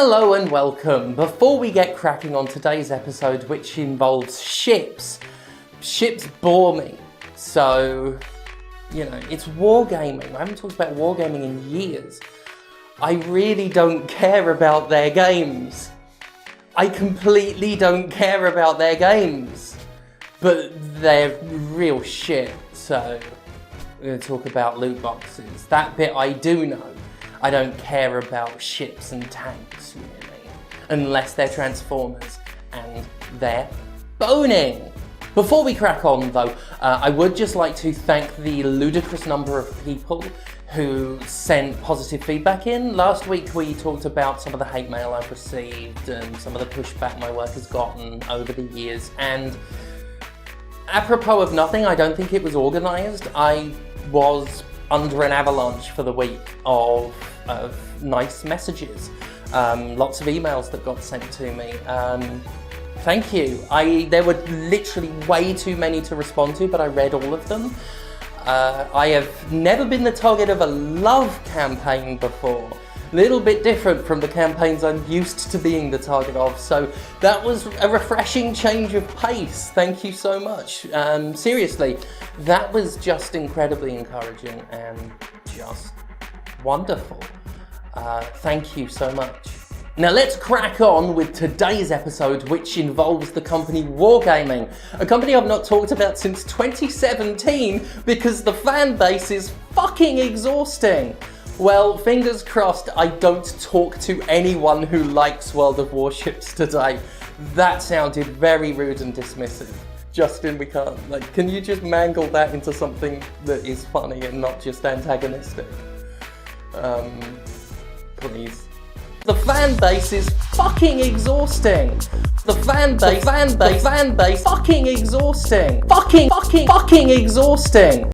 Hello and welcome. Before we get cracking on today's episode, which involves ships bore me. So, you know, it's wargaming. I haven't talked about wargaming in years. I really don't care about their games. I completely don't care about their games. But they're real shit, so we're going to talk about loot boxes. That bit I do know. I don't care about ships and tanks, really, unless they're Transformers, and they're boning. Before we crack on, though, I would just like to thank the ludicrous number of people who sent positive feedback in. Last week we talked about some of the hate mail I've received and some of the pushback my work has gotten over the years, and apropos of nothing, I don't think it was organised. I was under an avalanche for the week of nice messages. Lots of emails that got sent to me. Thank you. There were literally way too many to respond to, but I read all of them. I have never been the target of a love campaign before. Little bit different from the campaigns I'm used to being the target of, so that was a refreshing change of pace. Thank you so much. Seriously, that was just incredibly encouraging and just wonderful. Thank you so much. Now let's crack on with today's episode, which involves the company Wargaming, a company I've not talked about since 2017 because the fan base is fucking exhausting. Well, fingers crossed I don't talk to anyone who likes World of Warships today. That sounded very rude and dismissive. Justin, we can't, can you just mangle that into something that is funny and not just antagonistic? Please. The fan base is fucking exhausting. The fan base, fucking exhausting. Fucking exhausting.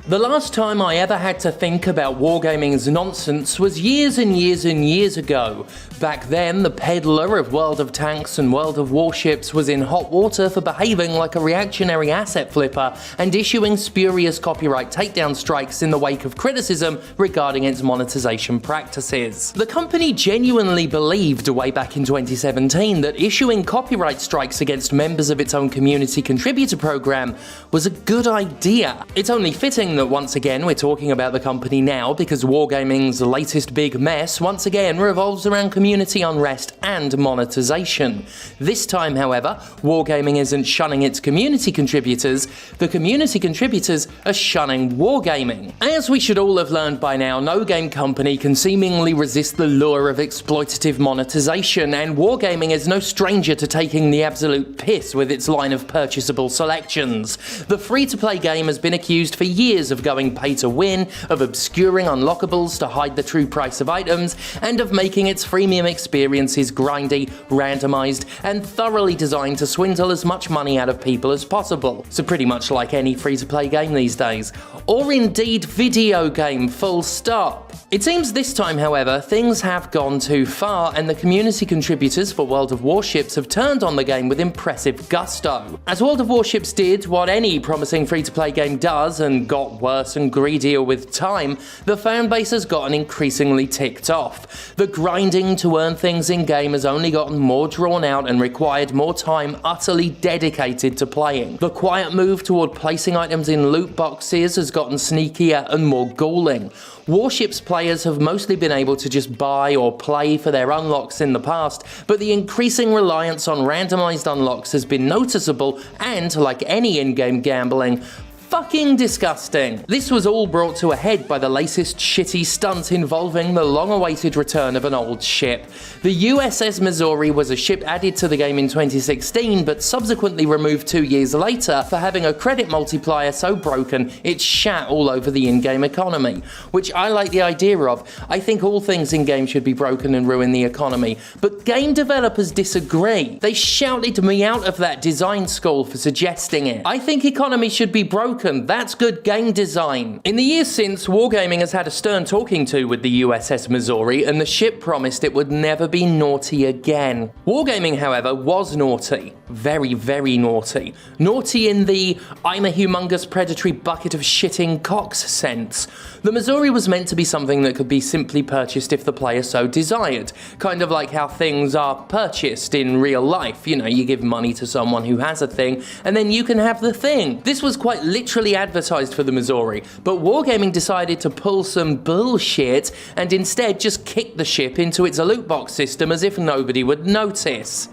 The last time I ever had to think about wargaming's nonsense was years and years and years ago. Back then, the peddler of World of Tanks and World of Warships was in hot water for behaving like a reactionary asset flipper and issuing spurious copyright takedown strikes in the wake of criticism regarding its monetization practices. The company genuinely believed way back in 2017 that issuing copyright strikes against members of its own community contributor program was a good idea. It's only fitting that once again we're talking about the company now because Wargaming's latest big mess once again revolves around community unrest and monetization. This time, however, Wargaming isn't shunning its community contributors, the community contributors are shunning Wargaming. As we should all have learned by now, no game company can seemingly resist the lure of exploitative monetization, and Wargaming is no stranger to taking the absolute piss with its line of purchasable selections. The free-to-play game has been accused for years of going pay to win, of obscuring unlockables to hide the true price of items, and of making its freemium experiences grindy, randomized, and thoroughly designed to swindle as much money out of people as possible. So pretty much like any free-to-play game these days. Or indeed video game, full stop. It seems this time, however, things have gone too far, and the community contributors for World of Warships have turned on the game with impressive gusto. As World of Warships did what any promising free-to-play game does and got worse and greedier with time, the fanbase has gotten increasingly ticked off. The grinding to earn things in-game has only gotten more drawn out and required more time utterly dedicated to playing. The quiet move toward placing items in loot boxes has gotten sneakier and more galling. Warships players have mostly been able to just buy or play for their unlocks in the past, but the increasing reliance on randomized unlocks has been noticeable and, like any in-game gambling, fucking disgusting. This was all brought to a head by the latest shitty stunt involving the long-awaited return of an old ship. The USS Missouri was a ship added to the game in 2016, but subsequently removed 2 years later for having a credit multiplier so broken it shat all over the in-game economy, which I like the idea of. I think all things in-game should be broken and ruin the economy, but game developers disagree. They shouted me out of that design school for suggesting it. I think economy should be broken broken. That's good game design. In the years since, Wargaming has had a stern talking to with the USS Missouri, and the ship promised it would never be naughty again. Wargaming, however, was naughty. Very, very naughty. Naughty in the I'm a humongous predatory bucket of shitting cocks sense. The Missouri was meant to be something that could be simply purchased if the player so desired. Kind of like how things are purchased in real life. You know, you give money to someone who has a thing, and then you can have the thing. This was quite literally advertised for the Missouri, but Wargaming decided to pull some bullshit and instead just kick the ship into its loot box system as if nobody would notice.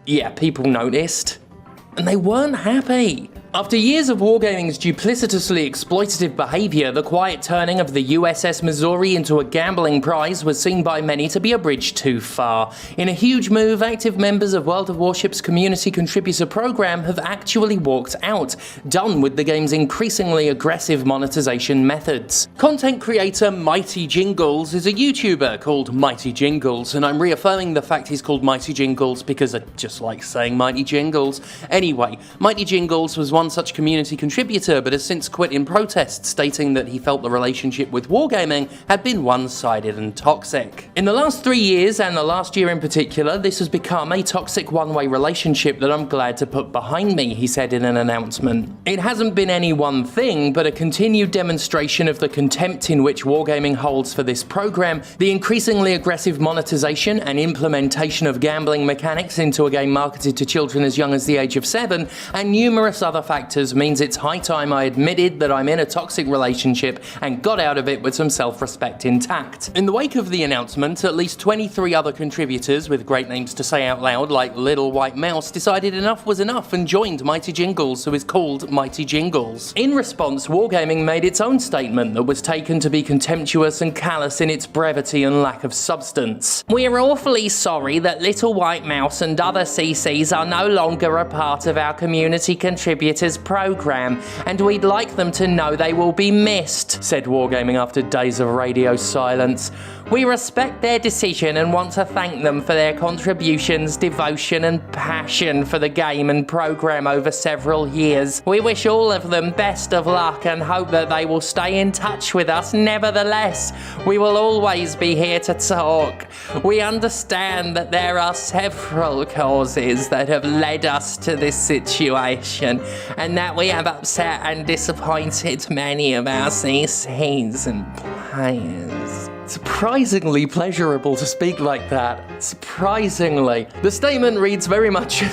Yeah, people noticed, and they weren't happy. After years of Wargaming's duplicitously exploitative behaviour, the quiet turning of the USS Missouri into a gambling prize was seen by many to be a bridge too far. In a huge move, active members of World of Warships' community contributor program have actually walked out, done with the game's increasingly aggressive monetization methods. Content creator Mighty Jingles is a YouTuber called Mighty Jingles, and I'm reaffirming the fact he's called Mighty Jingles because I just like saying Mighty Jingles. Anyway, Mighty Jingles was one such community contributor, but has since quit in protest, stating that he felt the relationship with Wargaming had been one-sided and toxic. In the last 3 years, and the last year in particular, this has become a toxic one-way relationship that I'm glad to put behind me, he said in an announcement. It hasn't been any one thing, but a continued demonstration of the contempt in which Wargaming holds for this program, the increasingly aggressive monetization and implementation of gambling mechanics into a game marketed to children as young as the age of 7, and numerous other factors means it's high time I admitted that I'm in a toxic relationship and got out of it with some self-respect intact. In the wake of the announcement, at least 23 other contributors with great names to say out loud like Little White Mouse decided enough was enough and joined Mighty Jingles, who is called Mighty Jingles. In response, Wargaming made its own statement that was taken to be contemptuous and callous in its brevity and lack of substance. "We're awfully sorry that Little White Mouse and other CCs are no longer a part of our community contributors program, and we'd like them to know they will be missed," said Wargaming after days of radio silence. "We respect their decision and want to thank them for their contributions, devotion and passion for the game and program over several years. We wish all of them best of luck and hope that they will stay in touch with us nevertheless. We will always be here to talk. We understand that there are several causes that have led us to this situation, and that we have upset and disappointed many of our CCs and players." Surprisingly pleasurable to speak like that. Surprisingly. The statement reads very much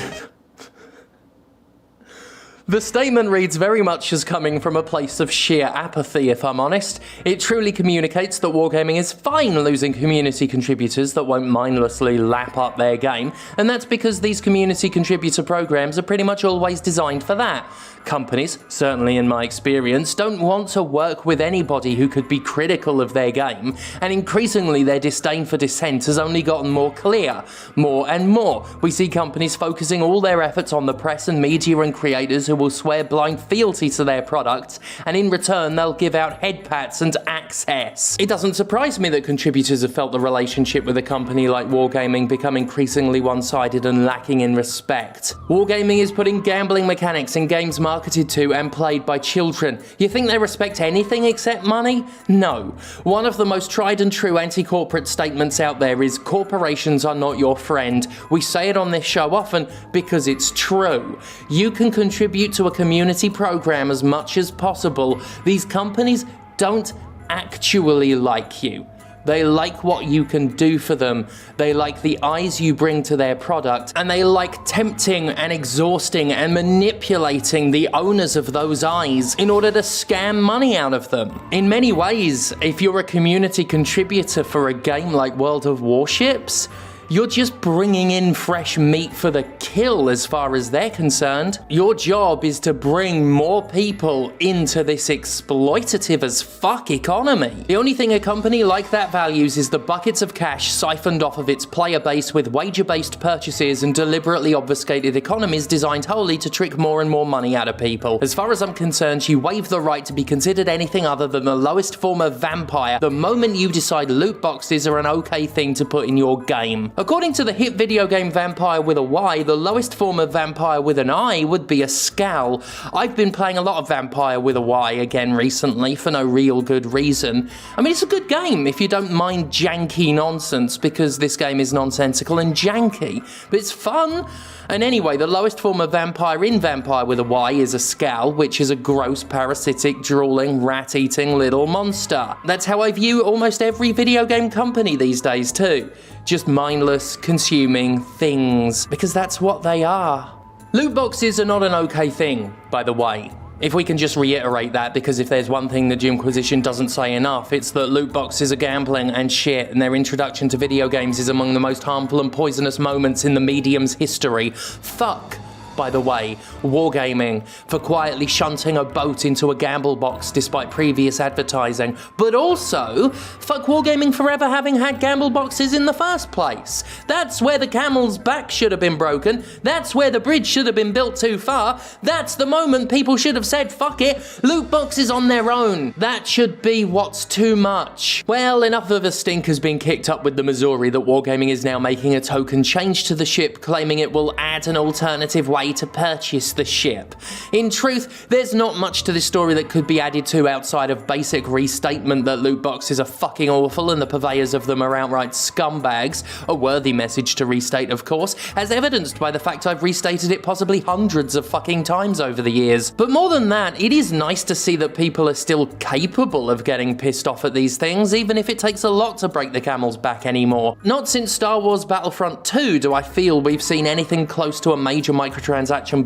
as coming from a place of sheer apathy, if I'm honest. It truly communicates that Wargaming is fine losing community contributors that won't mindlessly lap up their game, and that's because these community contributor programs are pretty much always designed for that. Companies, certainly in my experience, don't want to work with anybody who could be critical of their game, and increasingly their disdain for dissent has only gotten more clear. More and more, we see companies focusing all their efforts on the press and media and creators who will swear blind fealty to their products, and in return they'll give out head pats and access. It doesn't surprise me that contributors have felt the relationship with a company like Wargaming become increasingly one-sided and lacking in respect. Wargaming is putting gambling mechanics in games marketed to and played by children. You think they respect anything except money? No. One of the most tried and true anti-corporate statements out there is corporations are not your friend. We say it on this show often because it's true. You can contribute to a community program as much as possible. These companies don't actually like you. They like what you can do for them, they like the eyes you bring to their product, and they like tempting and exhausting and manipulating the owners of those eyes in order to scam money out of them. In many ways, if you're a community contributor for a game like World of Warships, you're just bringing in fresh meat for the kill as far as they're concerned. Your job is to bring more people into this exploitative as fuck economy. The only thing a company like that values is the buckets of cash siphoned off of its player base with wager-based purchases and deliberately obfuscated economies designed wholly to trick more and more money out of people. As far as I'm concerned, you waive the right to be considered anything other than the lowest form of vampire the moment you decide loot boxes are an okay thing to put in your game. According to the hit video game Vampire with a Y, the lowest form of vampire with an I would be a scowl. I've been playing a lot of Vampire with a Y again recently for no real good reason. I mean, it's a good game if you don't mind janky nonsense, because this game is nonsensical and janky, but it's fun. And anyway, the lowest form of vampire in Vampire with a Y is a scowl, which is a gross, parasitic, drooling, rat-eating little monster. That's how I view almost every video game company these days too. Just mindless, consuming things, because that's what they are. Loot boxes are not an okay thing, by the way. If we can just reiterate that, because if there's one thing the Jimquisition doesn't say enough, it's that loot boxes are gambling and shit, and their introduction to video games is among the most harmful and poisonous moments in the medium's history. Fuck, by the way, Wargaming for quietly shunting a boat into a gamble box despite previous advertising, but also fuck Wargaming for ever having had gamble boxes in the first place. That's where the camel's back should have been broken. That's where the bridge should have been built too far. That's the moment people should have said fuck it, loot boxes on their own. That should be what's too much. Well, enough of a stink has been kicked up with the Missouri that Wargaming is now making a token change to the ship, claiming it will add an alternative way to purchase the ship. In truth, there's not much to this story that could be added to outside of basic restatement that loot boxes are fucking awful and the purveyors of them are outright scumbags. A worthy message to restate, of course, as evidenced by the fact I've restated it possibly hundreds of fucking times over the years. But more than that, it is nice to see that people are still capable of getting pissed off at these things, even if it takes a lot to break the camel's back anymore. Not since Star Wars Battlefront 2 do I feel we've seen anything close to a major microtransaction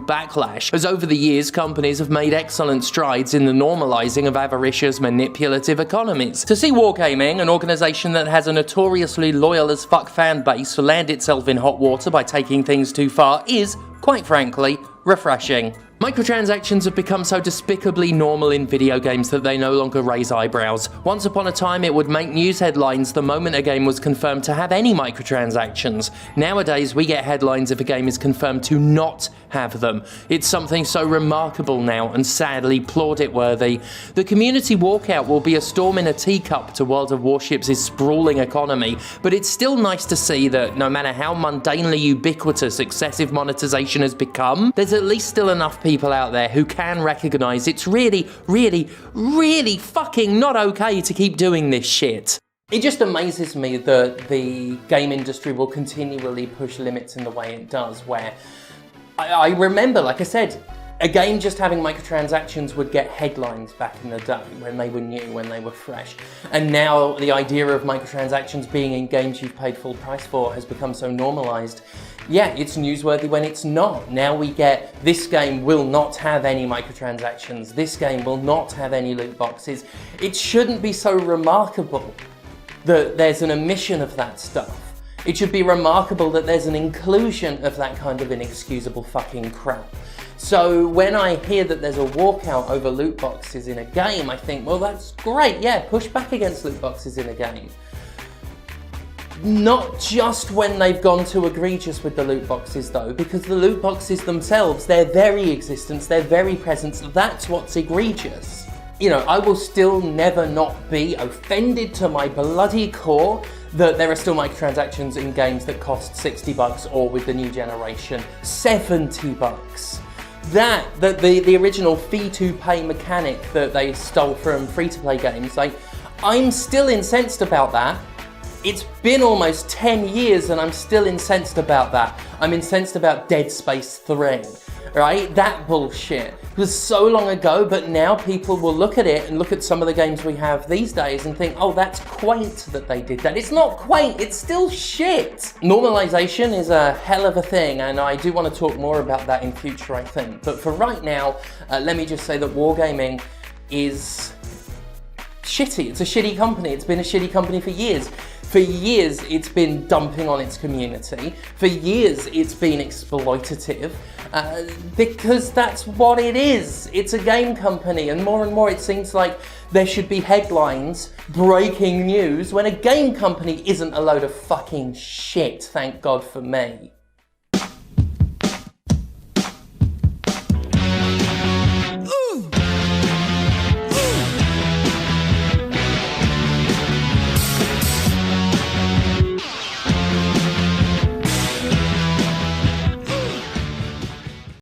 backlash, as over the years companies have made excellent strides in the normalizing of avaricious, manipulative economies. To see Wargaming, an organization that has a notoriously loyal as fuck fan base, land itself in hot water by taking things too far is, quite frankly, refreshing. Microtransactions have become so despicably normal in video games that they no longer raise eyebrows. Once upon a time, it would make news headlines the moment a game was confirmed to have any microtransactions. Nowadays, we get headlines if a game is confirmed to not have them. It's something so remarkable now and sadly plaudit-worthy. The community walkout will be a storm in a teacup to World of Warships' sprawling economy, but it's still nice to see that no matter how mundanely ubiquitous excessive monetization has become, there's at least still enough people out there who can recognize it's really, really, really fucking not okay to keep doing this shit. It just amazes me that the game industry will continually push limits in the way it does, where I remember, like I said, a game just having microtransactions would get headlines back in the day when they were new, when they were fresh. And now the idea of microtransactions being in games you've paid full price for has become so normalized. Yeah, it's newsworthy when it's not. Now we get, this game will not have any microtransactions, this game will not have any loot boxes. It shouldn't be so remarkable that there's an omission of that stuff. It should be remarkable that there's an inclusion of that kind of inexcusable fucking crap. So when I hear that there's a walkout over loot boxes in a game, I think, well, that's great, yeah, push back against loot boxes in a game. Not just when they've gone too egregious with the loot boxes though, because the loot boxes themselves, their very existence, their very presence, that's what's egregious. You know, I will still never not be offended to my bloody core that there are still microtransactions in games that cost $60 or with the new generation, $70. That the original fee to pay mechanic that they stole from free-to-play games, like, I'm still incensed about that. It's been almost 10 years and I'm still incensed about that. I'm incensed about Dead Space 3, right? That bullshit. It was so long ago, but now people will look at it and look at some of the games we have these days and think, oh, that's quaint that they did that. It's not quaint, it's still shit. Normalization is a hell of a thing, and I do want to talk more about that in future, I think. But for right now, let me just say that Wargaming is shitty. It's a shitty company. It's been a shitty company for years. For years, it's been dumping on its community. For years, it's been exploitative, because that's what it is. It's a game company, and more it seems like there should be headlines, breaking news, when a game company isn't a load of fucking shit, thank God for me.